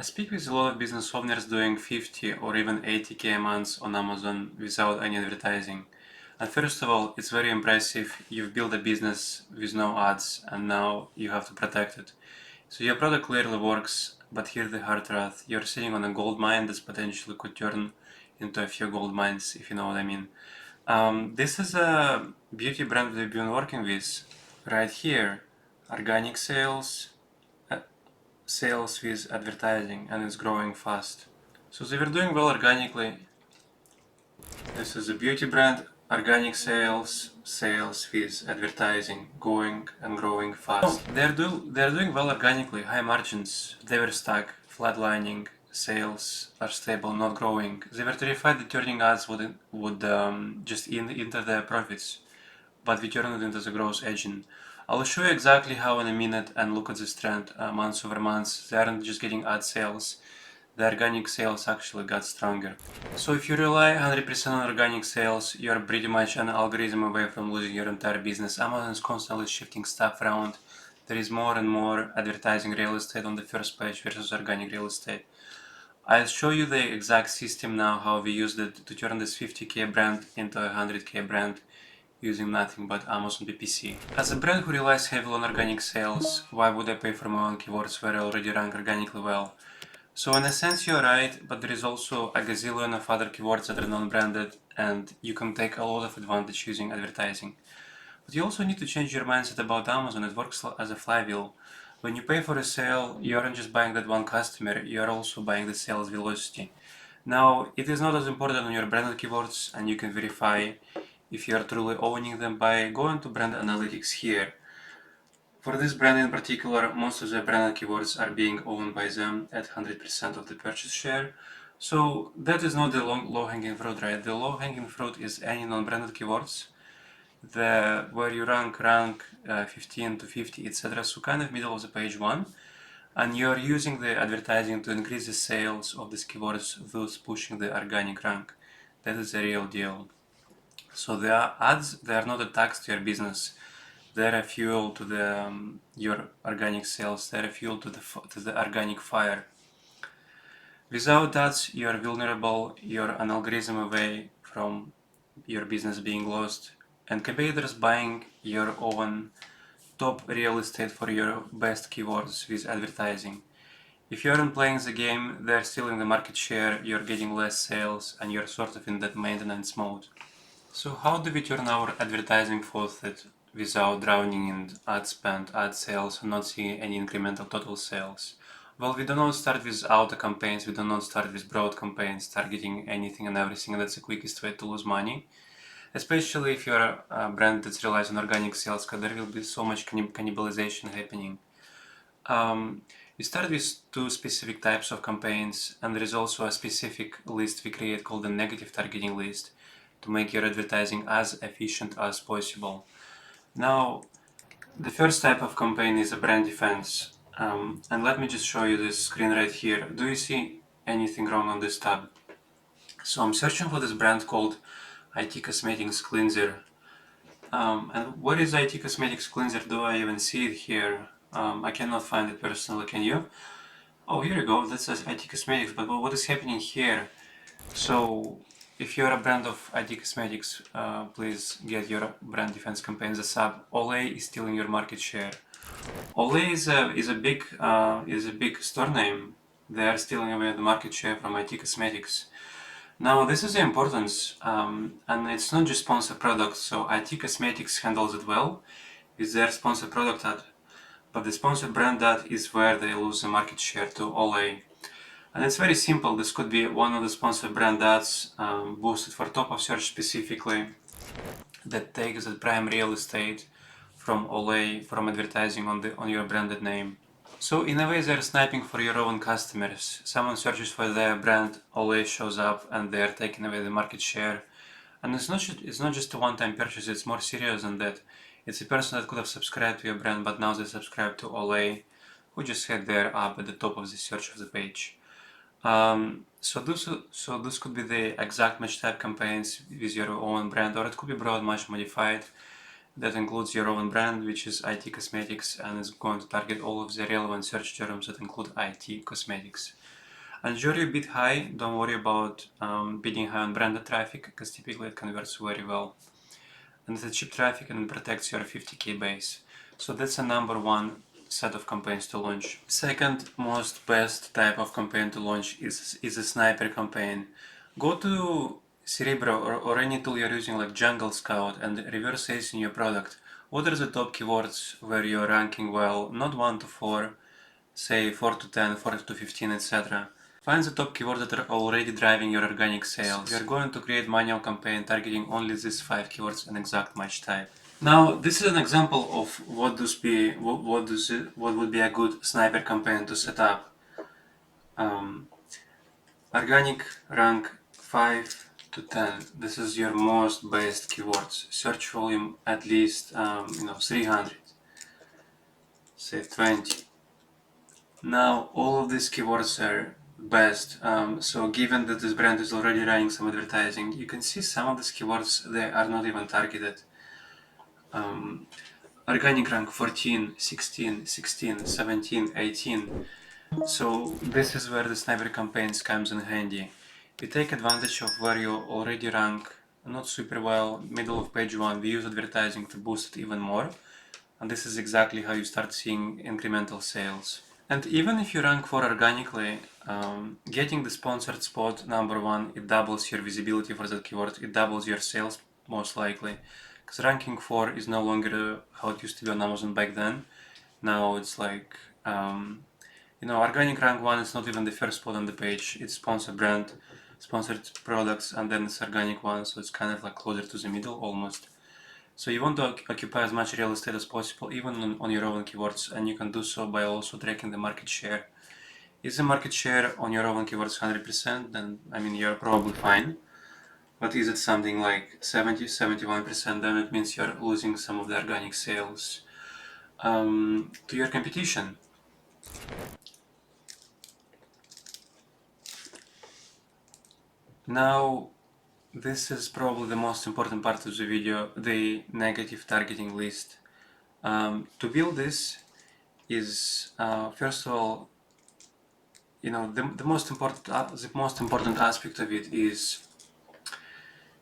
I speak with a lot of business owners doing 50 or even 80K a month on Amazon without any advertising. And first of all, it's very impressive. You've built a business with no ads and now you have to protect it. So your product clearly works, but here's the hard truth. You're sitting on a gold mine that potentially could turn into a few gold mines, if you know what I mean. This is a beauty brand we've been working with right here. Organic sales with advertising, and it's growing fast. So they were doing well organically. This is a beauty brand, organic sales with advertising, going and growing fast. They're doing well organically, high margins. They were stuck, flatlining. Sales are stable, not growing. They were terrified that turning ads would just into their profits, but we turned it into the growth engine. I'll show you exactly how in a minute and look at this trend months over months. They aren't just getting ad sales, the organic sales actually got stronger. So if you rely 100% on organic sales, you're pretty much an algorithm away from losing your entire business. Amazon is constantly shifting stuff around. There is more and more advertising real estate on the first page versus organic real estate. I'll show you the exact system now, how we used it to turn this 50K brand into a 100K brand using nothing but Amazon PPC. As a brand who relies heavily on organic sales, why would I pay for my own keywords where I already rank organically well? So in a sense you're right, but there is also a gazillion of other keywords that are non-branded and you can take a lot of advantage using advertising. But you also need to change your mindset about Amazon. It works as a flywheel. When you pay for a sale, you aren't just buying that one customer, you are also buying the sales velocity. Now, it is not as important on your branded keywords, and you can verify if you are truly owning them by going to brand analytics here. For this brand in particular, most of the branded keywords are being owned by them at 100% of the purchase share. So that is not the low-hanging fruit, right? The low-hanging fruit is any non-branded keywords where you rank 15 to 50, etc. So kind of middle of the page one, and you're using the advertising to increase the sales of these keywords, thus pushing the organic rank. That is the real deal. So the ads, they are not a tax to your business. They're a fuel to your organic sales. They're a fuel to the organic fire. Without ads, you are vulnerable. You're an algorithm away from your business being lost, and competitors buying your own top real estate for your best keywords with advertising. If you aren't playing the game, they're stealing the market share, you're getting less sales, and you're sort of in that maintenance mode. So how do we turn our advertising faucet without drowning in ad spend, ad sales, and not seeing any incremental total sales? Well, we do not start with auto campaigns, we do not start with broad campaigns, targeting anything and everything, and that's the quickest way to lose money. Especially if you're a brand that relies on organic sales, because there will be so much cannibalization happening. We start with two specific types of campaigns, and there is also a specific list we create called the negative targeting list to make your advertising as efficient as possible. Now, the first type of campaign is a brand defense. And let me just show you this screen right here. Do you see anything wrong on this tab? So I'm searching for this brand called IT Cosmetics Cleanser. And what is IT Cosmetics Cleanser? Do I even see it here? I cannot find it personally, can you? Oh, here you go, that says IT Cosmetics, but what is happening here? So, if you're a brand of IT Cosmetics, please get your brand defense campaigns a sub. Olay is stealing your market share. Olay is a big store name. They are stealing away the market share from IT Cosmetics. Now, this is the importance, and it's not just sponsored products. So IT Cosmetics handles it well with their sponsored product ad, but the sponsored brand ad is where they lose the market share to Olay. And it's very simple. This could be one of the sponsored brand ads boosted for top of search specifically that takes the prime real estate from Olay, from advertising on your branded name. So in a way they're sniping for your own customers. Someone searches for their brand, Olay shows up and they're taking away the market share. And it's not just a one-time purchase, it's more serious than that. It's a person that could have subscribed to your brand, but now they subscribe to Olay, who just had their up at the top of the search of the page. So this could be the exact match type campaigns with your own brand, or it could be broad match modified. That includes your own brand, which is IT Cosmetics, and is going to target all of the relevant search terms that include IT Cosmetics. And you're a bit high, don't worry about bidding high on branded traffic, because typically it converts very well. And it's a cheap traffic and it protects your 50k base. So that's a number one set of campaigns to launch. Second most best type of campaign to launch is a sniper campaign. Go to Cerebro or any tool you're using like Jungle Scout and reverse ACE in your product. What are the top keywords where you're ranking well? Not 1 to 4, say 4 to 10, 4 to 15, etc. Find the top keywords that are already driving your organic sales. You're going to create manual campaign targeting only these 5 keywords and exact match type. Now, this is an example of what would be a good sniper campaign to set up. Organic rank 5 to 10. This is your most based keywords. Search volume at least 300. Say 20. Now all of these keywords are best. So given that this brand is already running some advertising, you can see some of these keywords, they are not even targeted. Organic rank 14, 16, 16, 17, 18. So this is where the sniper campaigns comes in handy. We take advantage of where you already rank not super well, middle of page 1, we use advertising to boost it even more. And this is exactly how you start seeing incremental sales. And even if you rank 4 organically, getting the sponsored spot number 1, it doubles your visibility for that keyword, it doubles your sales most likely. Because ranking 4 is no longer how it used to be on Amazon back then. Now it's like, organic rank 1 is not even the first spot on the page, it's sponsored brand, sponsored products, and then it's organic 1, so it's kind of like closer to the middle almost. So you want to occupy as much real estate as possible, even on your own keywords, and you can do so by also tracking the market share. Is the market share on your own keywords 100%? Then, you're probably fine. But is it something like 70, 71%? Then it means you're losing some of the organic sales to your competition. Now, this is probably the most important part of the video, the negative targeting list. To build this is, first of all, the most important aspect of it is,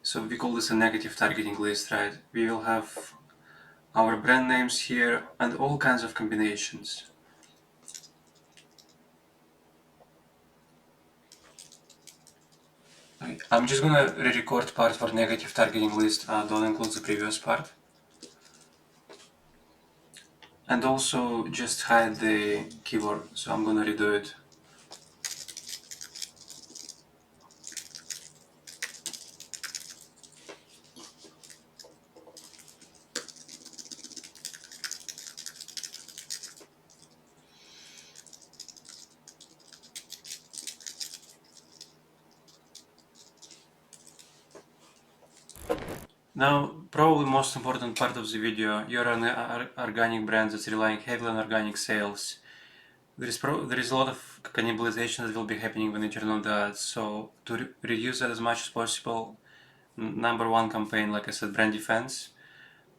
so we call this a negative targeting list, right? We will have our brand names here and all kinds of combinations. Okay, I'm just gonna re-record part for negative targeting list, don't include the previous part. And also just hide the keyword, so I'm gonna redo it. Now, probably most important part of the video, you're an organic brand that's relying heavily on organic sales. There is a lot of cannibalization that will be happening when you turn on the ads, so to reduce that as much as possible, number one campaign, like I said, brand defense.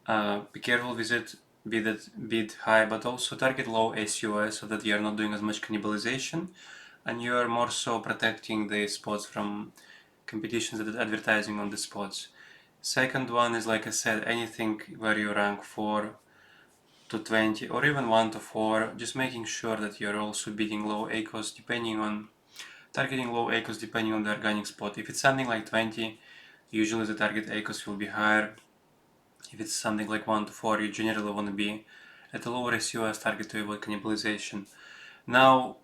Be careful with it, bid high, but also target low ACoS so that you are not doing as much cannibalization, and you are more so protecting the spots from competitions that are advertising on the spots. Second one is, like I said, anything where you rank 4 to 20 or even 1 to 4, just making sure that you're also bidding low ACoS targeting low ACoS depending on the organic spot. If it's something like 20, usually the target ACoS will be higher. If it's something like 1 to 4, you generally want to be at a lower ACoS target to avoid cannibalization. Now,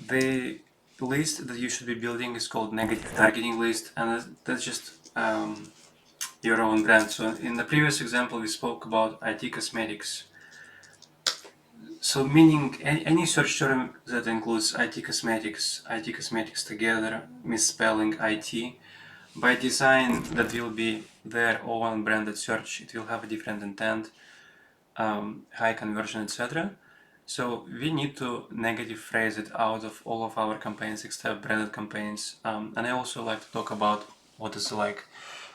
the list that you should be building is called negative targeting list, and that's just your own brand. So in the previous example we spoke about IT cosmetics. So meaning any search term that includes IT cosmetics together, misspelling IT, by design that will be their own branded search, it will have a different intent, high conversion, etc. So we need to negative phrase it out of all of our campaigns except branded campaigns. And I also like to talk about what is like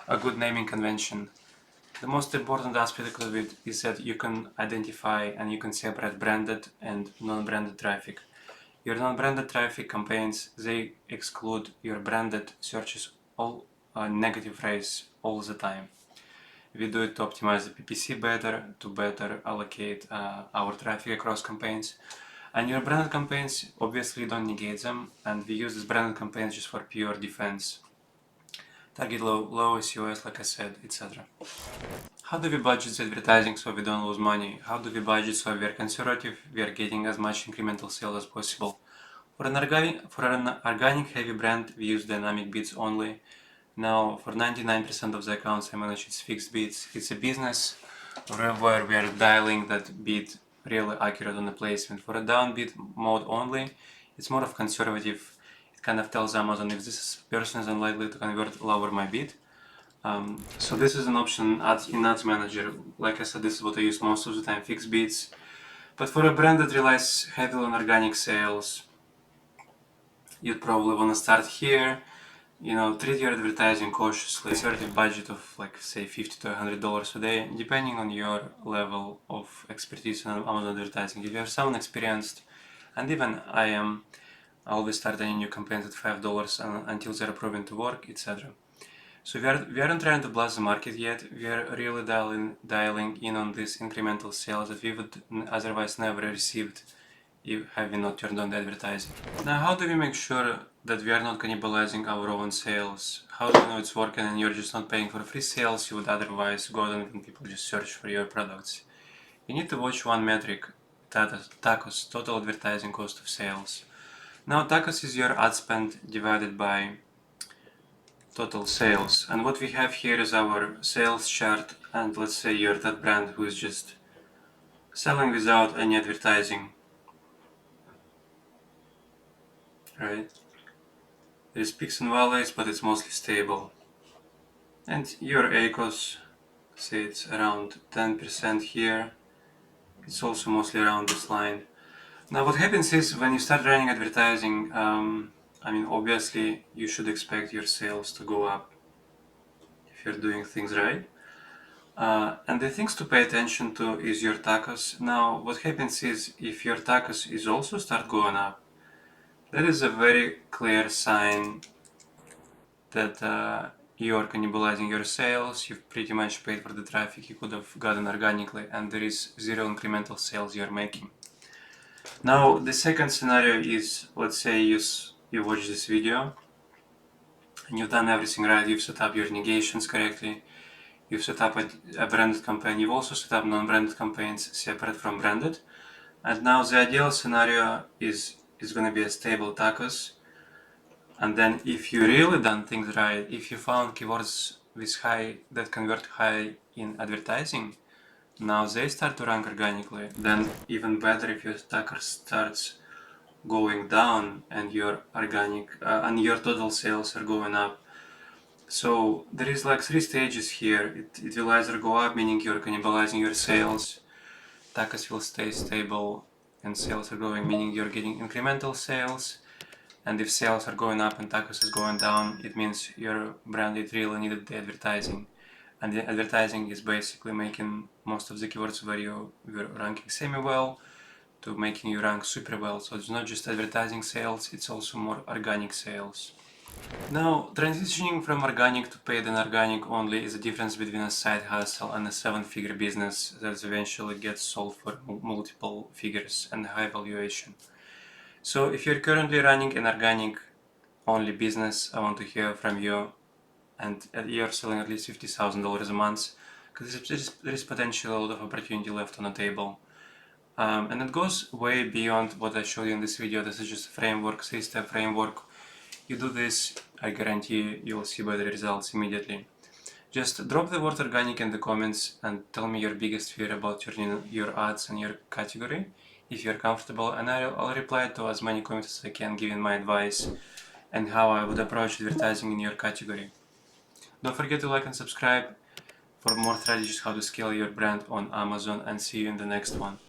a good naming convention. The most important aspect of it is that you can identify and you can separate branded and non-branded traffic. Your non-branded traffic campaigns, they exclude your branded searches, all negative phrase all the time. We do it to optimize the PPC better, to better allocate our traffic across campaigns. And your branded campaigns, obviously don't negate them, and we use these branded campaigns just for pure defense. Target low ACoS, like I said, etc. How do we budget the advertising so we don't lose money? How do we budget so we are conservative, we are getting as much incremental sales as possible? For an organic heavy brand, we use dynamic bids only. Now, for 99% of the accounts I manage, it's fixed bids. It's a business where we are dialing that bid really accurate on the placement. For a downbid mode only, it's more of conservative. It kind of tells Amazon if this person is unlikely to convert, lower my bid. So this is an option in Ads Manager. Like I said, this is what I use most of the time, fixed bids. But for a brand that relies heavily on organic sales, you'd probably want to start here. Treat your advertising cautiously. Conservative budget of like say $50 to $100 a day, depending on your level of expertise in Amazon advertising. If you are someone experienced, and even I am, I always start any new campaigns at $5 until they're proven to work, etc. So we aren't trying to blast the market yet. We are really dialing in on these incremental sales that we would otherwise never received have we not turned on the advertising. Now, how do we make sure that we are not cannibalizing our own sales? How do you know it's working and you're just not paying for free sales you would otherwise go on when people just search for your products? You need to watch one metric, ACoS, total advertising cost of sales. Now, ACoS is your ad spend divided by total sales, and what we have here is our sales chart, and let's say you're that brand who is just selling without any advertising, right? There's peaks and valleys, but it's mostly stable. And your ACoS, say it's around 10% here, it's also mostly around this line. Now what happens is when you start running advertising, obviously you should expect your sales to go up if you're doing things right. And the things to pay attention to is your ACoS. Now what happens is if your ACoS is also start going up, that is a very clear sign that you're cannibalizing your sales. You've pretty much paid for the traffic you could have gotten organically, and there is zero incremental sales you're making. Now the second scenario is, let's say you watch this video and you've done everything right. You've set up your negations correctly, you've set up a branded campaign, you've also set up non-branded campaigns separate from branded, and now the ideal scenario is going to be a stable ACoS. And then if you really done things right, if you found keywords that convert high in advertising, now they start to rank organically. Then even better if your ACoS starts going down and your your total sales are going up. So there is like 3 stages here. It will either go up, meaning you're cannibalizing your sales, ACoS will stay stable, and sales are growing, meaning you're getting incremental sales. And if sales are going up and ACoS is going down, it means your brand really needed the advertising. And the advertising is basically making most of the keywords where you were ranking semi-well to making you rank super well. So it's not just advertising sales, it's also more organic sales. Now, transitioning from organic to paid and organic only is the difference between a side hustle and a 7-figure business that eventually gets sold for multiple figures and high valuation. So if you're currently running an organic only business, I want to hear from you, and you're selling at least $50,000 a month, because there is potentially a lot of opportunity left on the table. And it goes way beyond what I showed you in this video. This is just a framework, 3-step framework. You do this, I guarantee you'll see better results immediately. Just drop the word organic in the comments and tell me your biggest fear about turning your ads in your category, if you're comfortable, and I'll reply to as many comments as I can, giving my advice and how I would approach advertising in your category. Don't forget to like and subscribe for more strategies how to scale your brand on Amazon, and see you in the next one.